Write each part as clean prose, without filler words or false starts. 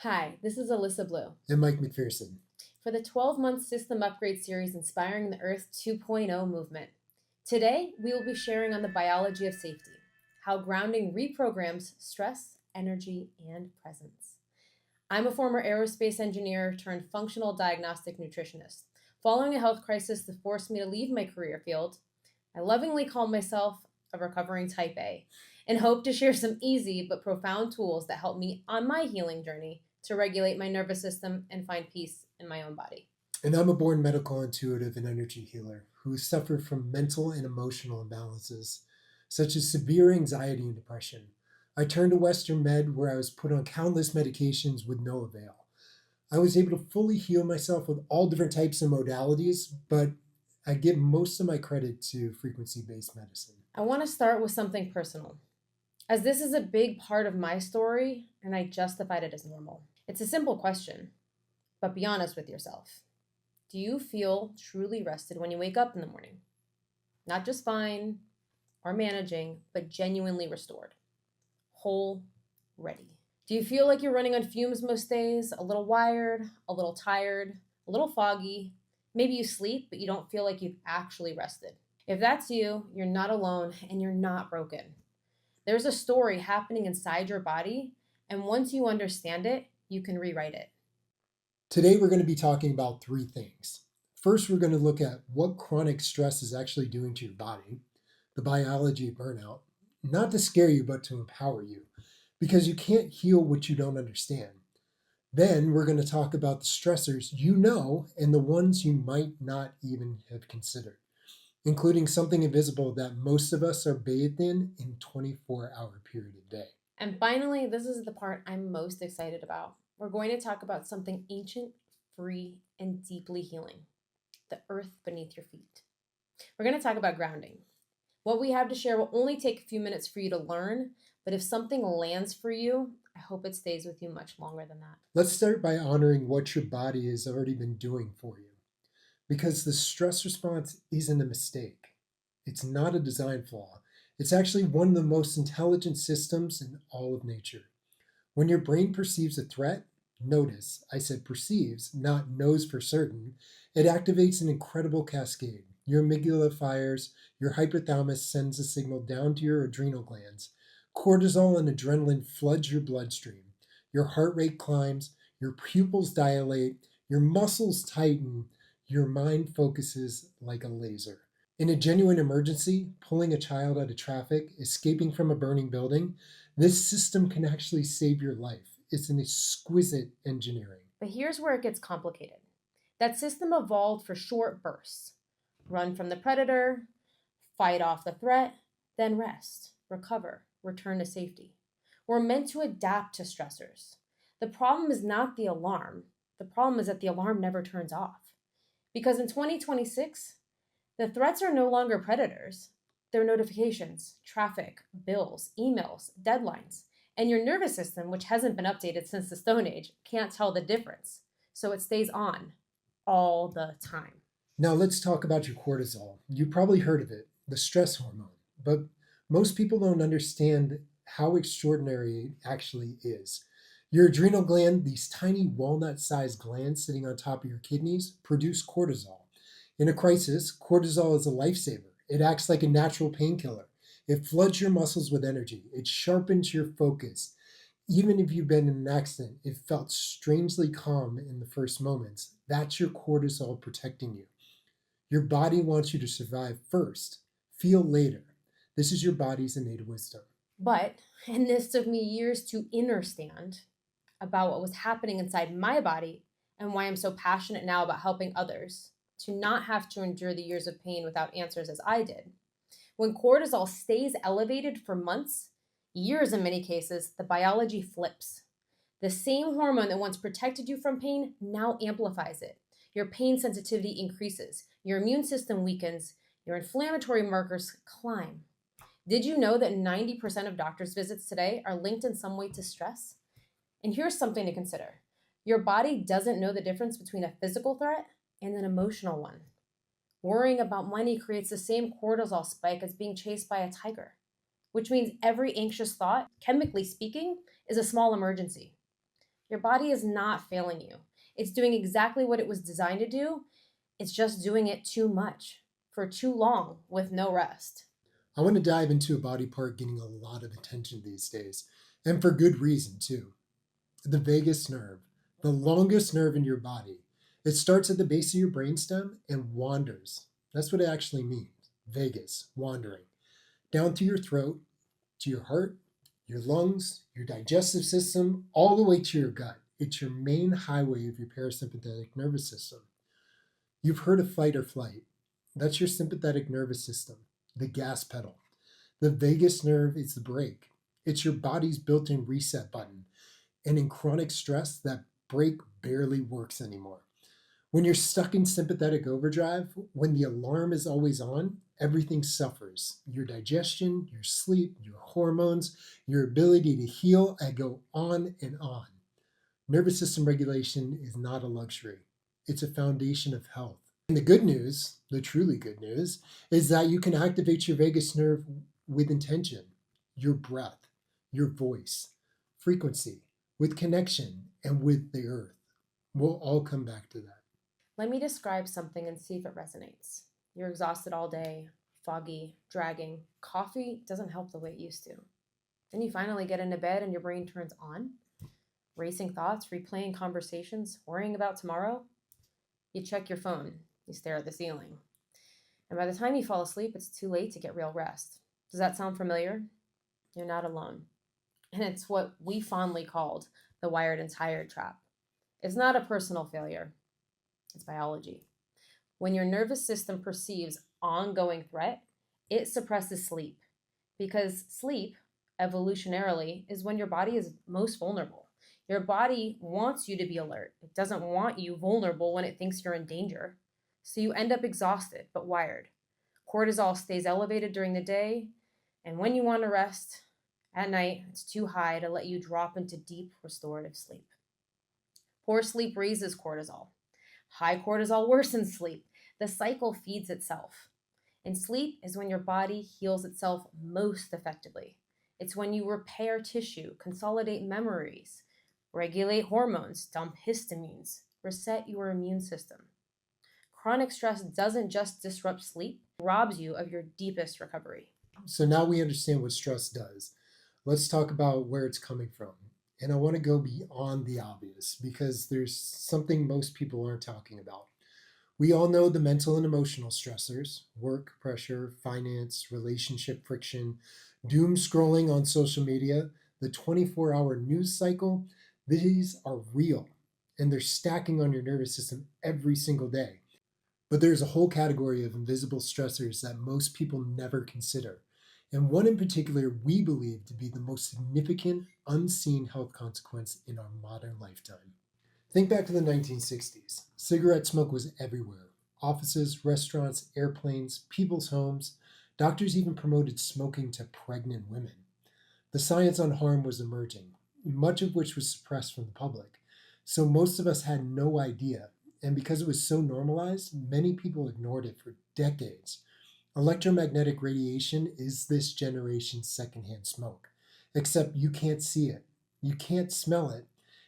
Hi, this is Alyssa Blue And Mike McPherson. for the 12-month System Upgrade Series Inspiring the Earth 2.0 movement. Today, we will be sharing on the biology of safety, how grounding reprograms stress, energy, and presence. I'm a former aerospace engineer turned functional diagnostic nutritionist. Following a health crisis that forced me to leave my career field, I lovingly call myself a recovering type A and hope to share some easy but profound tools that help me on my healing journey to regulate my nervous system and find peace in my own body. And I'm a born medical intuitive and energy healer who suffered from mental and emotional imbalances, such as severe anxiety and depression. I turned to Western Med where I was put on countless medications with no avail. I was able to fully heal myself with all different types of modalities, but I give most of my credit to frequency based medicine. I want to start with something personal, as this is a big part of my story and I justified it as normal. It's a simple question, but be honest with yourself. Do you feel truly rested when you wake up in the morning? Not just fine or managing, but genuinely restored, whole, ready. Do you feel like you're running on fumes most days, a little wired, a little tired, a little foggy? Maybe you sleep, but you don't feel like you've actually rested. If that's you, you're not alone and you're not broken. There's a story happening inside your body, and once you understand it, you can rewrite it. Today, we're going to be talking about three things. First, we're going to look at what chronic stress is actually doing to your body, the biology of burnout, not to scare you, but to empower you, because you can't heal what you don't understand. Then, we're going to talk about the stressors you know and the ones you might not even have considered, including something invisible that most of us are bathed in 24-hour period a day. And finally, this is the part I'm most excited about. We're going to talk about something ancient, free, and deeply healing: the earth beneath your feet. We're going to talk about grounding. What we have to share will only take a few minutes for you to learn, but if something lands for you, I hope it stays with you much longer than that. Let's start by honoring what your body has already been doing for you, because the stress response isn't a mistake. It's not a design flaw. It's actually one of the most intelligent systems in all of nature. When your brain perceives a threat, notice I said perceives, not knows for certain, it activates an incredible cascade. Your amygdala fires, your hypothalamus sends a signal down to your adrenal glands. Cortisol and adrenaline floods your bloodstream. Your heart rate climbs, your pupils dilate, your muscles tighten, your mind focuses like a laser. In a genuine emergency, pulling a child out of traffic, escaping from a burning building, this system can actually save your life. It's an exquisite engineering. But here's where it gets complicated. That system evolved for short bursts: run from the predator, fight off the threat, then rest, recover, return to safety. We're meant to adapt to stressors. The problem is not the alarm. The problem is that the alarm never turns off. Because in 2026, the threats are no longer predators. They're notifications, traffic, bills, emails, deadlines. And your nervous system, which hasn't been updated since the Stone Age, can't tell the difference. So it stays on all the time. Now let's talk about your cortisol. You probably heard of it, the stress hormone, but most people don't understand how extraordinary it actually is. Your adrenal gland, these tiny walnut sized glands sitting on top of your kidneys, produce cortisol. In a crisis, cortisol is a lifesaver. It acts like a natural painkiller. It floods your muscles with energy. It sharpens your focus. Even if you've been in an accident, it felt strangely calm in the first moments. That's your cortisol protecting you. Your body wants you to survive first, feel later. This is your body's innate wisdom. But, and this took me years to understand about what was happening inside my body and why I'm so passionate now about helping others to not have to endure the years of pain without answers as I did. When cortisol stays elevated for months, years in many cases, the biology flips. The same hormone that once protected you from pain now amplifies it. Your pain sensitivity increases, your immune system weakens, your inflammatory markers climb. Did you know that 90% of doctor's visits today are linked in some way to stress? And here's something to consider: your body doesn't know the difference between a physical threat and an emotional one. Worrying about money creates the same cortisol spike as being chased by a tiger, which means every anxious thought, chemically speaking, is a small emergency. Your body is not failing you. It's doing exactly what it was designed to do. It's just doing it too much for too long with no rest. I want to dive into a body part getting a lot of attention these days, and for good reason, too. The vagus nerve, the longest nerve in your body. It starts at the base of your brainstem and wanders. That's what it actually means. Vagus, wandering. Down through your throat, to your heart, your lungs, your digestive system, all the way to your gut. It's your main highway of your parasympathetic nervous system. You've heard of fight or flight. That's your sympathetic nervous system, the gas pedal. The vagus nerve is the brake. It's your body's built in reset button. And in chronic stress, that brake barely works anymore. When you're stuck in sympathetic overdrive, when the alarm is always on, everything suffers. Your digestion, your sleep, your hormones, your ability to heal, I go on and on. Nervous system regulation is not a luxury. It's a foundation of health. And the good news, the truly good news, is that you can activate your vagus nerve with intention, your breath, your voice, frequency, with connection, and with the earth. We'll all come back to that. Let me describe something and see if it resonates. You're exhausted all day, foggy, dragging. Coffee doesn't help the way it used to. Then you finally get into bed and your brain turns on. Racing thoughts, replaying conversations, worrying about tomorrow. You check your phone, you stare at the ceiling. And by the time you fall asleep, it's too late to get real rest. Does that sound familiar? You're not alone. And it's what we fondly called the wired and tired trap. It's not a personal failure, it's biology. When your nervous system perceives ongoing threat, it suppresses sleep. Because sleep, evolutionarily, is when your body is most vulnerable. Your body wants you to be alert. It doesn't want you vulnerable when it thinks you're in danger. So you end up exhausted, but wired. Cortisol stays elevated during the day, and when you want to rest, at night, it's too high to let you drop into deep restorative sleep. Poor sleep raises cortisol. High cortisol worsens sleep. The cycle feeds itself. And sleep is when your body heals itself most effectively. It's when you repair tissue, consolidate memories, regulate hormones, dump histamines, reset your immune system. Chronic stress doesn't just disrupt sleep, it robs you of your deepest recovery. So now we understand what stress does. Let's talk about where it's coming from. And I want to go beyond the obvious because there's something most people aren't talking about. We all know the mental and emotional stressors: work pressure, finance, relationship friction, doom scrolling on social media, the 24-hour news cycle. These are real and they're stacking on your nervous system every single day. But there's a whole category of invisible stressors that most people never consider. And one in particular we believe to be the most significant unseen health consequence in our modern lifetime. Think back to the 1960s. Cigarette smoke was everywhere. Offices, restaurants, airplanes, people's homes. Doctors even promoted smoking to pregnant women. The science on harm was emerging, much of which was suppressed from the public. So most of us had no idea. And because it was so normalized, many people ignored it for decades. Electromagnetic radiation is this generation's secondhand smoke, except you can't see it, you can't smell it,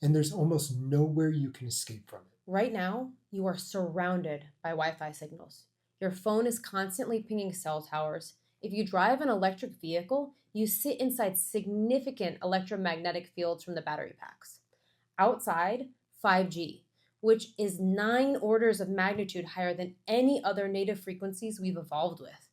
and there's almost nowhere you can escape from it. Right now, you are surrounded by Wi Fi signals. Your phone is constantly pinging cell towers. If you drive an electric vehicle, you sit inside significant electromagnetic fields from the battery packs. Outside, 5G, which is 9 orders of magnitude higher than any other native frequencies we've evolved with.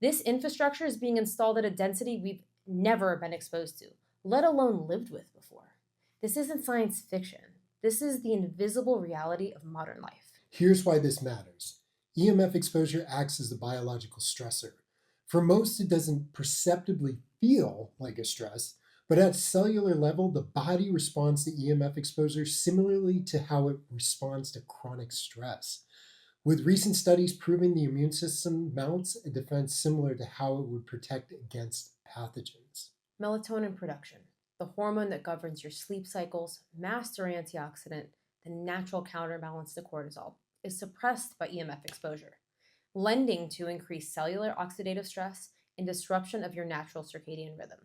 This infrastructure is being installed at a density we've never been exposed to, let alone lived with before. This isn't science fiction. This is the invisible reality of modern life. Here's why this matters. EMF exposure acts as a biological stressor. For most, it doesn't perceptibly feel like a stress, but at cellular level, the body responds to EMF exposure similarly to how it responds to chronic stress, with recent studies proving the immune system mounts a defense similar to how it would protect against pathogens. Melatonin production, the hormone that governs your sleep cycles, master antioxidant, the natural counterbalance to cortisol, is suppressed by EMF exposure, lending to increased cellular oxidative stress and disruption of your natural circadian rhythm.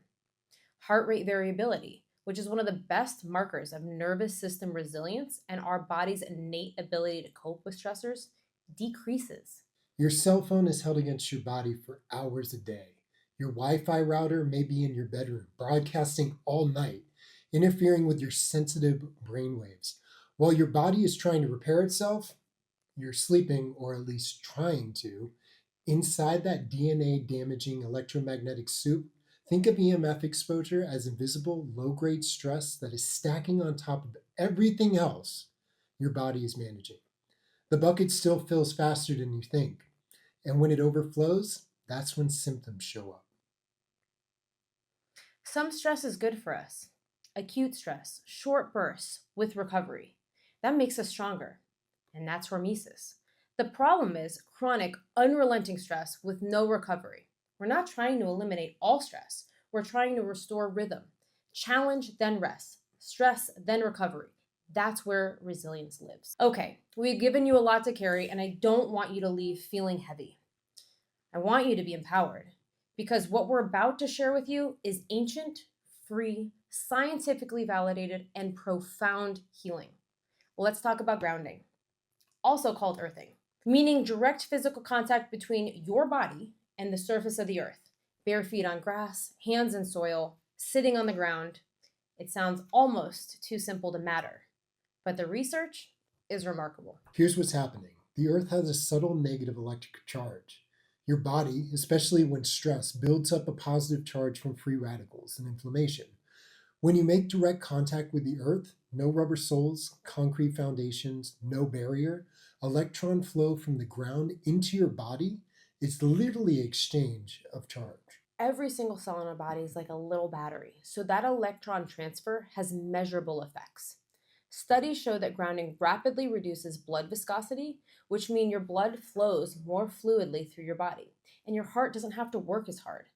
Heart rate variability, which is one of the best markers of nervous system resilience and our body's innate ability to cope with stressors, decreases. Your cell phone is held against your body for hours a day. Your Wi Fi router may be in your bedroom, broadcasting all night, interfering with your sensitive brainwaves. While your body is trying to repair itself, you're sleeping, or at least trying to. Inside that DNA damaging electromagnetic soup, think of EMF exposure as invisible, low grade stress that is stacking on top of everything else your body is managing. The bucket still fills faster than you think. And when it overflows, that's when symptoms show up. Some stress is good for us. Acute stress, short bursts with recovery. That makes us stronger. And that's hormesis. The problem is chronic, unrelenting stress with no recovery. We're not trying to eliminate all stress. We're trying to restore rhythm. Challenge, then rest. Stress, then recovery. That's where resilience lives. Okay, we've given you a lot to carry, and I don't want you to leave feeling heavy. I want you to be empowered, because what we're about to share with you is ancient, free, scientifically validated, and profound healing. Let's talk about grounding, also called earthing, meaning direct physical contact between your body and the surface of the earth. Bare feet on grass, hands in soil, sitting on the ground. It sounds almost too simple to matter, but the research is remarkable. Here's what's happening. The earth has a subtle negative electric charge. Your body, especially when stressed, builds up a positive charge from free radicals and inflammation. When you make direct contact with the earth, no rubber soles, concrete foundations, no barrier, electron flow from the ground into your body is literally exchange of charge. Every single cell in our body is like a little battery, so that electron transfer has measurable effects. Studies show that grounding rapidly reduces blood viscosity, which means your blood flows more fluidly through your body, and your heart doesn't have to work as hard.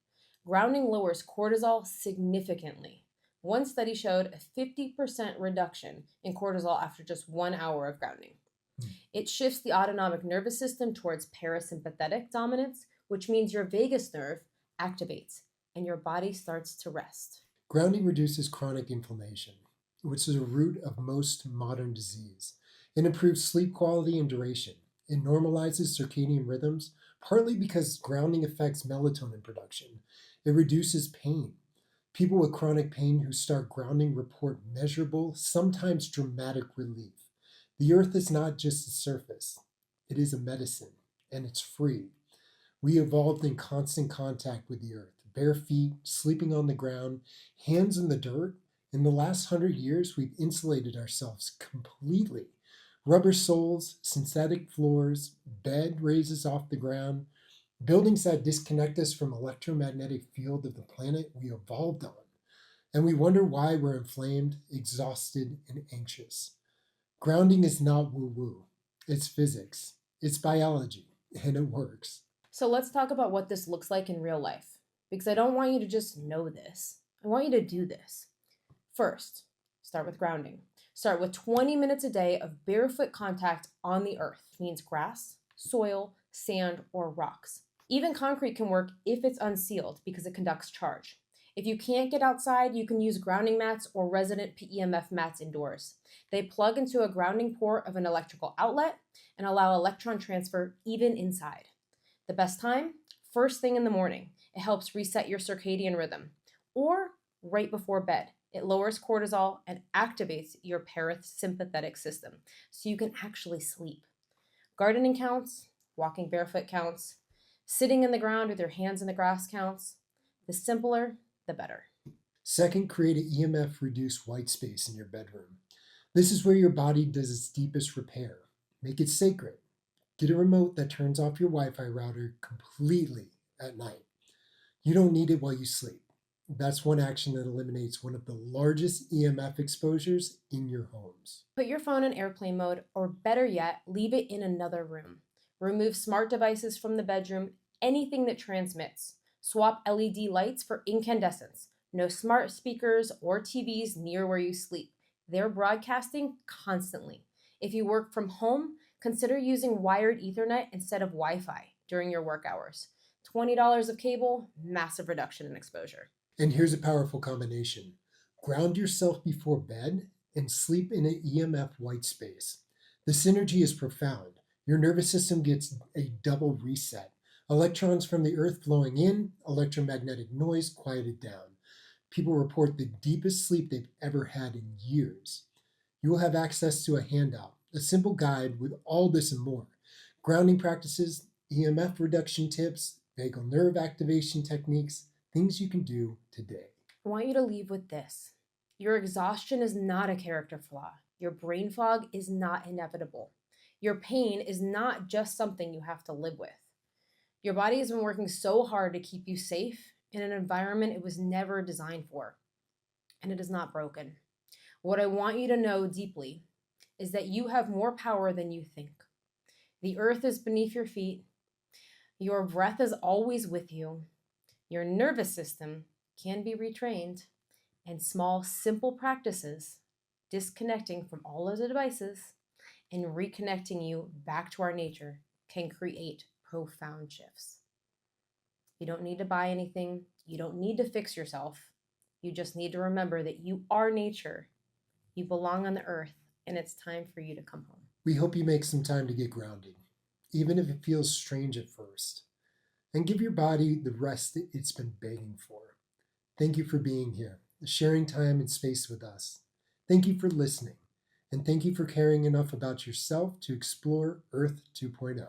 Grounding lowers cortisol significantly. One study showed a 50% reduction in cortisol after just 1 hour of grounding. It shifts the autonomic nervous system towards parasympathetic dominance, which means your vagus nerve activates and your body starts to rest. Grounding reduces chronic inflammation, which is a root of most modern disease. It improves sleep quality and duration. It normalizes circadian rhythms, partly because grounding affects melatonin production. It reduces pain. People with chronic pain who start grounding report measurable, sometimes dramatic relief. The earth is not just a surface, it is a medicine, and it's free. We evolved in constant contact with the earth, bare feet, sleeping on the ground, hands in the dirt. In the last 100 years, we've insulated ourselves completely. Rubber soles, synthetic floors, bed raises off the ground, buildings that disconnect us from electromagnetic field of the planet we evolved on. And we wonder why we're inflamed, exhausted, and anxious. Grounding is not woo-woo. It's physics. It's biology. And it works. So let's talk about what this looks like in real life, because I don't want you to just know this. I want you to do this. First, start with grounding. Start with 20 minutes a day of barefoot contact on the earth. It means grass, soil, sand, or rocks. Even concrete can work if it's unsealed because it conducts charge. If you can't get outside, you can use grounding mats or resident PEMF mats indoors. They plug into a grounding port of an electrical outlet and allow electron transfer even inside. The best time? First thing in the morning. It helps reset your circadian rhythm. Or right before bed. It lowers cortisol and activates your parasympathetic system so you can actually sleep. Gardening counts, walking barefoot counts, sitting in the ground with your hands in the grass counts. The simpler, the better. Second, create an EMF reduced white space in your bedroom. This is where your body does its deepest repair. Make it sacred. Get a remote that turns off your Wi-Fi router completely at night. You don't need it while you sleep. That's one action that eliminates one of the largest EMF exposures in your homes. Put your phone in airplane mode, or better yet, leave it in another room. Remove smart devices from the bedroom, anything that transmits. Swap LED lights for incandescents. No smart speakers or TVs near where you sleep. They're broadcasting constantly. If you work from home, consider using wired Ethernet instead of Wi-Fi during your work hours. $20 of cable, massive reduction in exposure. And here's a powerful combination. Ground yourself before bed and sleep in an EMF white space. The synergy is profound. Your nervous system gets a double reset. Electrons from the earth flowing in, electromagnetic noise quieted down. People report the deepest sleep they've ever had in years. You will have access to a handout, a simple guide with all this and more. Grounding practices, EMF reduction tips, vagal nerve activation techniques, things you can do today. I want you to leave with this. Your exhaustion is not a character flaw. Your brain fog is not inevitable. Your pain is not just something you have to live with. Your body has been working so hard to keep you safe in an environment it was never designed for, and it is not broken. What I want you to know deeply is that you have more power than you think. The earth is beneath your feet. Your breath is always with you. Your nervous system can be retrained, and small, simple practices, disconnecting from all of the devices and reconnecting you back to our nature, can create profound shifts. You don't need to buy anything. You don't need to fix yourself. You just need to remember that you are nature. You belong on the earth, and it's time for you to come home. We hope you make some time to get grounded, even if it feels strange at first, and give your body the rest that it's been begging for. Thank you for being here, sharing time and space with us. Thank you for listening, and thank you for caring enough about yourself to explore Earth 2.0.